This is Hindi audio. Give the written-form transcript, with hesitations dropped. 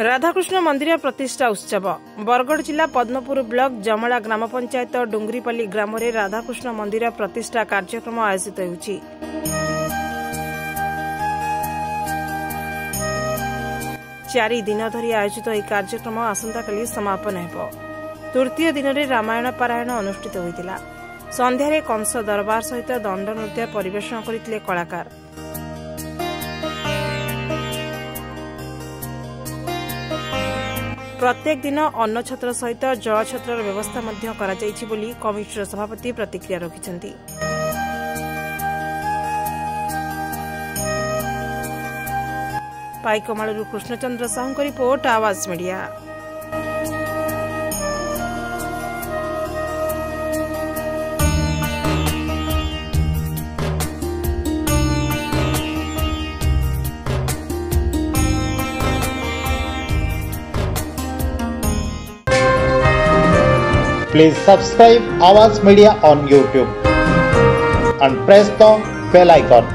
राधाकृष्ण मंदिर प्रतिष्ठा उत्सव बरगढ़ जिला पद्मपुर ब्लॉक जमला ग्राम पंचायत डुंगरीपल्ली ग्राम में राधाकृष्ण मंदिर प्रतिष्ठा कार्यक्रम आयोजित होउछि। 4 दिन धरी आयोजित यह कार्यक्रम आसंताकाली समापन हेबो। तृतीय दिन में रामायण पारायण अनुष्ठित होइतिला। संध्यारे कंस दरबार सहित दंड नृत्य परिवेषण करथिले कलाकार। प्रत्येक दिन अन्न छत्र सहित जल छत्र व्यवस्था मध्य करा जाइछि बोली कमिटीर सभापति प्रतिक्रिया रखिछन्ति। पाइकमालू कृष्णचंद्र साहू का रिपोर्ट, आवाज media. Please subscribe Awaaz Media on YouTube and press the bell icon.